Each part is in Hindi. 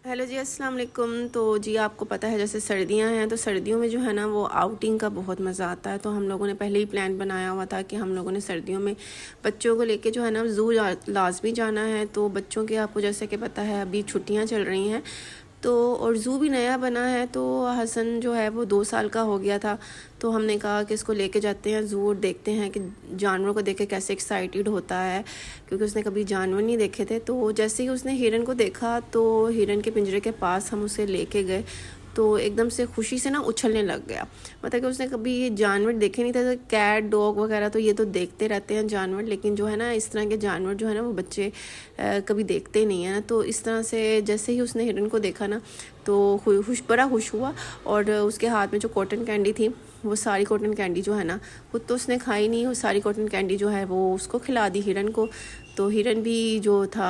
हेलो जी, अस्सलाम वालेकुम। तो जी आपको पता है जैसे सर्दियां हैं तो सर्दियों में जो है ना वो आउटिंग का बहुत मज़ा आता है। तो हम लोगों ने पहले ही प्लान बनाया हुआ था कि हम लोगों ने सर्दियों में बच्चों को लेके जो है ना ज़ू लाजमी जाना है। तो बच्चों के आपको जैसे कि पता है अभी छुट्टियां चल रही हैं तो और ज़ू भी नया बना है। तो हसन जो है वो 2 साल का हो गया था तो हमने कहा कि इसको लेके जाते हैं ज़ू और देखते हैं कि जानवरों को देख के कैसे एक्साइटेड होता है, क्योंकि उसने कभी जानवर नहीं देखे थे। तो जैसे ही उसने हिरन को देखा तो हिरन के पिंजरे के पास हम उसे लेके गए तो एकदम से खुशी से ना उछलने लग गया। मतलब कि उसने कभी ये जानवर देखे नहीं थे। तो कैट डॉग वगैरह तो ये तो देखते रहते हैं जानवर, लेकिन जो है ना इस तरह के जानवर जो है ना वो बच्चे कभी देखते नहीं हैं ना। तो इस तरह से जैसे ही उसने हिरन को देखा ना तो बड़ा खुश हुआ। और उसके हाथ में जो कॉटन कैंडी थी वो सारी कॉटन कैंडी जो है ना खुद तो उसने खाई नहीं, वो सारी कॉटन कैंडी जो है वो उसको खिला दी हिरन को। तो हिरन भी जो था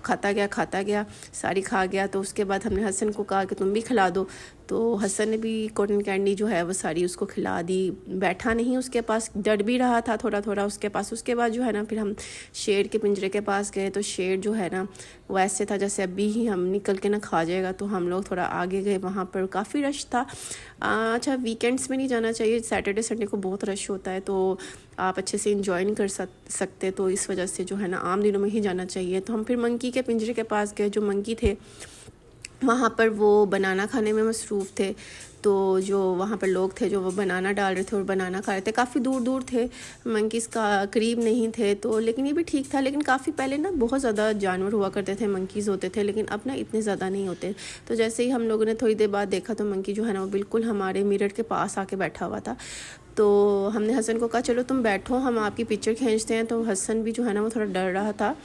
खाता गया सारी खा गया। तो उसके बाद हमने हसन को कहा कि तुम भी खिला दो। तो हसन ने भी कॉटन कैंडी जो है वो सारी उसको खिला दी। बैठा नहीं उसके पास, डर भी रहा था थोड़ा थोड़ा उसके पास। उसके बाद जो है ना फिर हम शेर के पिंजरे के पास गए तो शेर जो है ना वो ऐसे था जैसे अभी ही हम निकल के ना खा जाएगा। तो हम लोग थोड़ा आगे गए, वहाँ पर काफ़ी रश था। अच्छा, वीकेंड्स में नहीं जाना चाहिए, सैटरडे संडे को बहुत रश होता है तो आप अच्छे से इंजॉय नहीं कर सकते। तो इस वजह से जो है ना आम दिनों में ही जाना चाहिए। तो हम फिर मंकी के पिंजरे के पास गए। जो मंकी थे वहाँ पर वो बनाना खाने में मसरूफ़ थे। तो जो वहाँ पर लोग थे जो वो बनाना डाल रहे थे और बनाना खा रहे थे। काफ़ी दूर दूर थे, मंकीज़ का करीब नहीं थे। तो लेकिन ये भी ठीक था। लेकिन काफ़ी पहले ना बहुत ज़्यादा जानवर हुआ करते थे, मंकीज़ होते थे, लेकिन अब ना इतने ज़्यादा नहीं होते। तो जैसे ही हम लोगों ने थोड़ी देर बाद देखा तो मंकी जो है ना वो बिल्कुल हमारे मिरर के पास आके बैठा हुआ था। तो हमने हसन को कहा चलो तुम बैठो, हम आपकी पिक्चर खींचते हैं। तो हसन भी जो है ना वो थोड़ा डर रहा था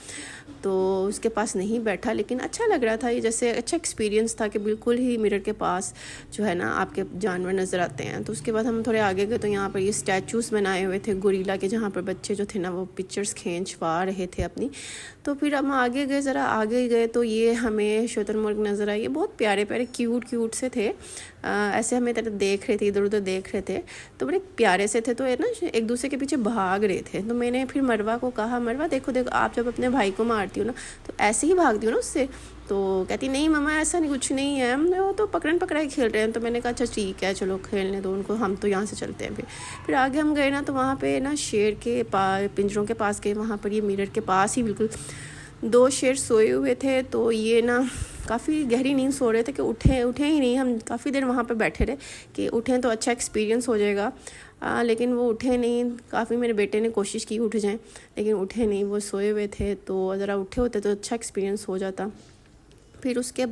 तो उसके पास नहीं बैठा, लेकिन अच्छा लग रहा था। ये जैसे अच्छा एक्सपीरियंस था कि बिल्कुल ही मिरर के पास जो है ना आपके जानवर नज़र आते हैं। तो उसके बाद हम थोड़े आगे गए तो यहाँ पर ये स्टैचूज़ बनाए हुए थे गोरिल्ला के, जहाँ पर बच्चे जो थे ना वो पिक्चर्स खींचवा रहे थे अपनी। तो फिर हम आगे गए, ज़रा आगे गए तो ये हमें शुतुरमुर्ग नज़र आई। ये बहुत प्यारे प्यारे क्यूट से थे। ऐसे हमें तरह देख रहे थे, इधर उधर देख रहे थे तो बड़े प्यारे से थे। तो ये ना एक दूसरे के पीछे भाग रहे थे। तो मैंने फिर मरवा को कहा, मरवा देखो देखो, आप जब अपने भाई को मारती हो ना तो ऐसे ही भागती हो ना उससे। तो कहती नहीं मम्मा ऐसा नहीं, कुछ नहीं है, वो तो पकड़न पकड़ाई खेल रहे हैं। तो मैंने कहा अच्छा ठीक है चलो खेलने दो उनको, हम तो यहाँ से चलते हैं। फिर आगे हम गए ना तो वहाँ पे ना शेर के पिंजरों के पास गए। वहाँ पर ये मिरर के पास ही बिल्कुल 2 शेर सोए हुए थे। तो ये ना काफ़ी गहरी नींद सो रहे थे कि उठे ही नहीं। हम काफ़ी देर वहाँ पे बैठे रहे कि उठें तो अच्छा एक्सपीरियंस हो जाएगा। लेकिन वो उठे नहीं। काफ़ी मेरे बेटे ने कोशिश की उठ जाएं लेकिन उठे नहीं, वो सोए हुए थे। तो ज़रा उठे होते तो अच्छा एक्सपीरियंस हो जाता। फिर उसके